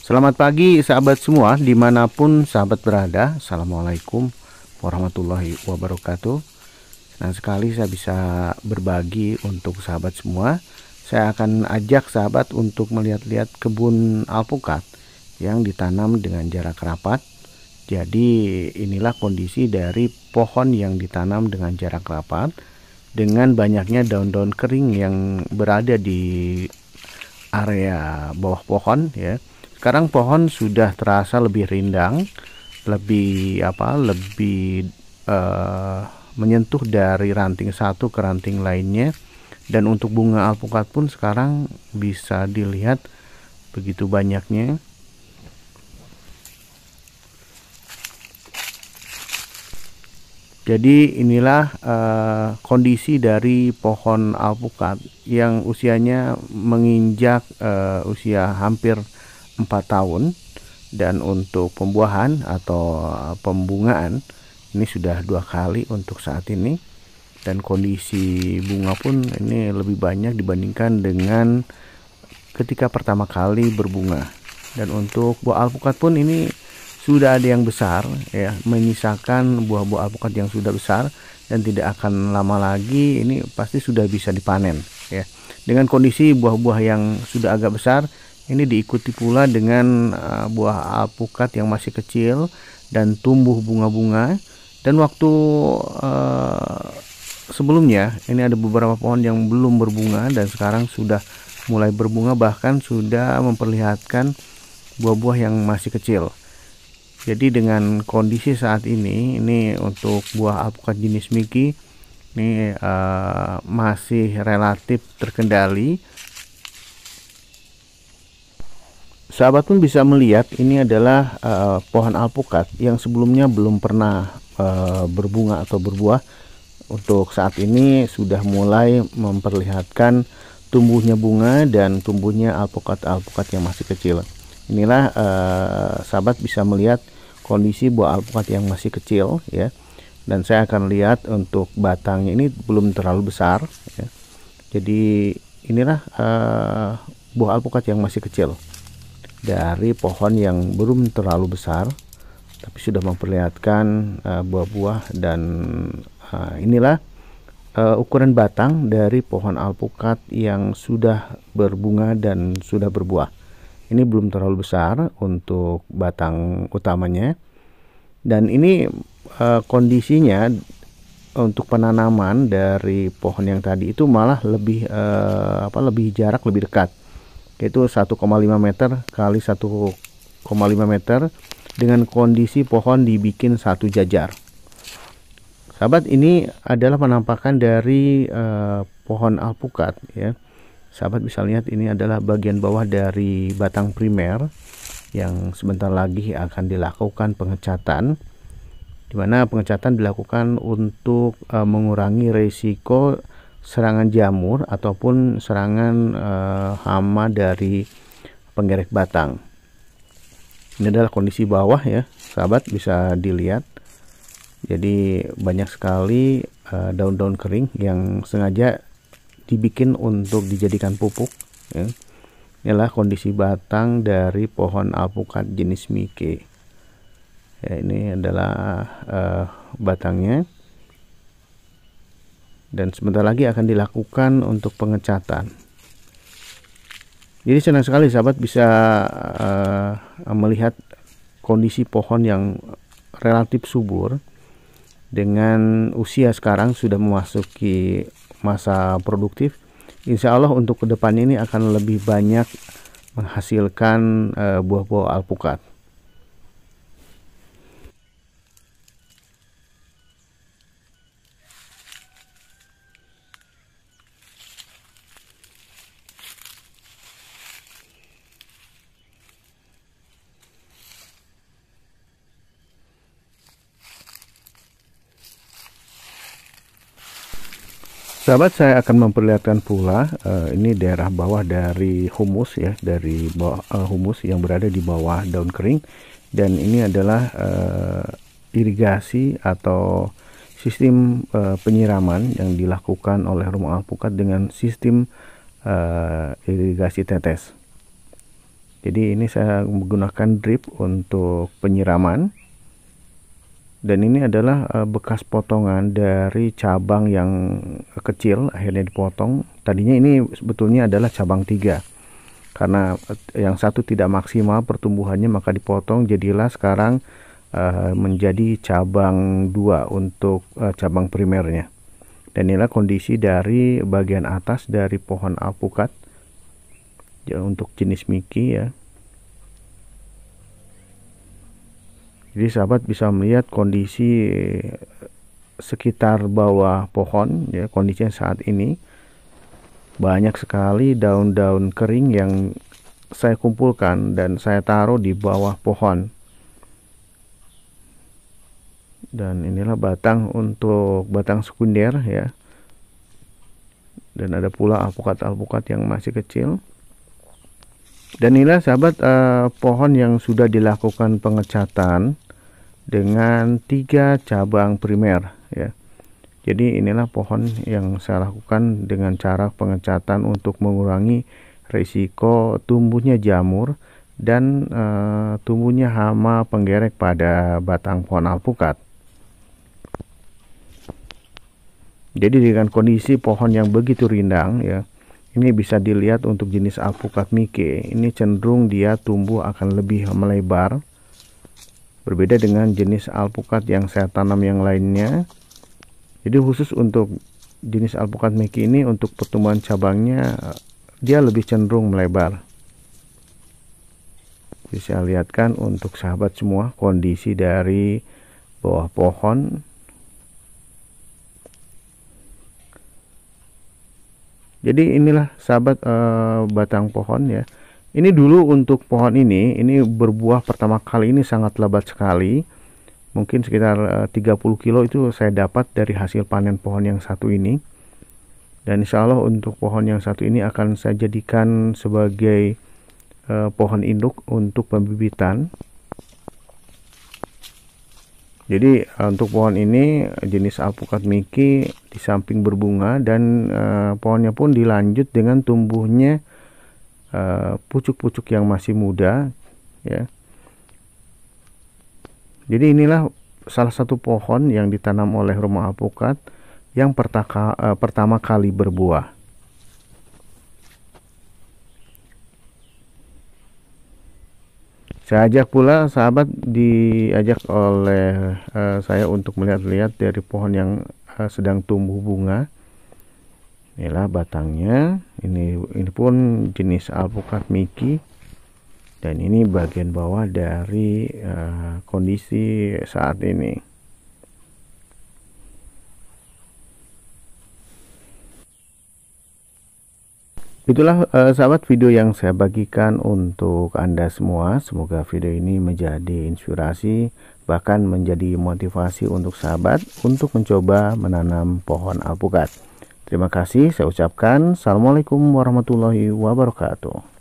Selamat pagi sahabat semua dimanapun sahabat berada. Assalamualaikum warahmatullahi wabarakatuh. Senang sekali saya bisa berbagi untuk sahabat semua. Saya akan ajak sahabat untuk melihat-lihat kebun alpukat yang ditanam dengan jarak rapat. Jadi inilah kondisi dari pohon yang ditanam dengan jarak rapat dengan banyaknya daun-daun kering yang berada di area bawah pohon ya. Sekarang pohon sudah terasa lebih rindang, lebih menyentuh dari ranting satu ke ranting lainnya. Dan untuk bunga alpukat pun sekarang bisa dilihat begitu banyaknya. Jadi inilah kondisi dari pohon alpukat yang usianya menginjak usia hampir 4 tahun, dan untuk pembuahan atau pembungaan ini sudah 2 kali untuk saat ini, dan kondisi bunga pun ini lebih banyak dibandingkan dengan ketika pertama kali berbunga. Dan untuk buah alpukat pun ini sudah ada yang besar ya, menyisakan buah-buah alpukat yang sudah besar dan tidak akan lama lagi ini pasti sudah bisa dipanen ya. Dengan kondisi buah-buah yang sudah agak besar, ini diikuti pula dengan buah alpukat yang masih kecil dan tumbuh bunga-bunga. Dan waktu sebelumnya ini ada beberapa pohon yang belum berbunga dan sekarang sudah mulai berbunga, bahkan sudah memperlihatkan buah-buah yang masih kecil. Jadi dengan kondisi saat ini untuk buah alpukat jenis Miki ini masih relatif terkendali. Sahabat pun bisa melihat ini adalah pohon alpukat yang sebelumnya belum pernah berbunga atau berbuah. Untuk saat ini sudah mulai memperlihatkan tumbuhnya bunga dan tumbuhnya alpukat-alpukat yang masih kecil. Inilah sahabat bisa melihat kondisi buah alpukat yang masih kecil ya. Dan saya akan lihat untuk batangnya ini belum terlalu besar ya. Jadi inilah buah alpukat yang masih kecil dari pohon yang belum terlalu besar tapi sudah memperlihatkan buah-buah. Dan inilah ukuran batang dari pohon alpukat yang sudah berbunga dan sudah berbuah. Ini belum terlalu besar untuk batang utamanya. Dan ini kondisinya untuk penanaman dari pohon yang tadi itu malah lebih jarak lebih dekat, yaitu 1,5 meter kali 1,5 meter dengan kondisi pohon dibikin satu jajar. Sahabat, ini adalah penampakan dari pohon alpukat ya. Sahabat bisa lihat ini adalah bagian bawah dari batang primer yang sebentar lagi akan dilakukan pengecatan, dimana pengecatan dilakukan untuk mengurangi risiko serangan jamur ataupun serangan hama dari penggerek batang. Ini adalah kondisi bawah ya, sahabat bisa dilihat. Jadi banyak sekali daun-daun kering yang sengaja dibikin untuk dijadikan pupuk ya. Inilah kondisi batang dari pohon alpukat jenis Miki ya. Ini adalah batangnya, dan sebentar lagi akan dilakukan untuk pengecatan. Jadi senang sekali sahabat bisa melihat kondisi pohon yang relatif subur dengan usia sekarang sudah memasuki masa produktif. Insya Allah untuk kedepannya ini akan lebih banyak menghasilkan buah-buah alpukat. Sahabat, saya akan memperlihatkan pula ini daerah bawah dari humus ya, dari bawah, humus yang berada di bawah daun kering. Dan ini adalah irigasi atau sistem penyiraman yang dilakukan oleh rumah alpukat dengan sistem irigasi tetes. Jadi ini saya menggunakan drip untuk penyiraman. Dan ini adalah bekas potongan dari cabang yang kecil, akhirnya dipotong. Tadinya ini sebetulnya adalah cabang 3. Karena yang satu tidak maksimal pertumbuhannya, maka dipotong, jadilah sekarang menjadi cabang 2 untuk cabang primernya. Dan inilah kondisi dari bagian atas dari pohon alpukat ya, untuk jenis Miki ya. Jadi sahabat bisa melihat kondisi sekitar bawah pohon ya, kondisinya saat ini banyak sekali daun-daun kering yang saya kumpulkan dan saya taruh di bawah pohon. Dan inilah batang untuk batang sekunder ya. Dan ada pula alpukat-alpukat yang masih kecil. Dan inilah sahabat pohon yang sudah dilakukan pengecatan dengan 3 cabang primer ya. Jadi inilah pohon yang saya lakukan dengan cara pengecatan untuk mengurangi risiko tumbuhnya jamur dan tumbuhnya hama penggerek pada batang pohon alpukat. Jadi dengan kondisi pohon yang begitu rindang ya, ini bisa dilihat untuk jenis alpukat Miki ini cenderung dia tumbuh akan lebih melebar. Berbeda dengan jenis alpukat yang saya tanam yang lainnya. Jadi khusus untuk jenis alpukat Miki ini untuk pertumbuhan cabangnya dia lebih cenderung melebar. Bisa lihatkan untuk sahabat semua kondisi dari bawah pohon. Jadi inilah sahabat batang pohon ya. Ini dulu untuk pohon ini berbuah pertama kali ini sangat lebat sekali. Mungkin sekitar 30 kilo itu saya dapat dari hasil panen pohon yang satu ini. Dan insya Allah untuk pohon yang satu ini akan saya jadikan sebagai pohon induk untuk pembibitan. Jadi untuk pohon ini jenis alpukat Miki di samping berbunga dan pohonnya pun dilanjut dengan tumbuhnya pucuk-pucuk yang masih muda ya. Jadi inilah salah satu pohon yang ditanam oleh rumah alpukat yang pertama kali berbuah. Saya ajak pula sahabat, diajak oleh saya untuk melihat-lihat dari pohon yang sedang tumbuh bunga. Inilah batangnya, ini pun jenis alpukat Miki, dan ini bagian bawah dari kondisi saat ini. Itulah sahabat video yang saya bagikan untuk Anda semua. Semoga video ini menjadi inspirasi, bahkan menjadi motivasi untuk sahabat untuk mencoba menanam pohon alpukat. Terima kasih, saya ucapkan Assalamualaikum warahmatullahi wabarakatuh.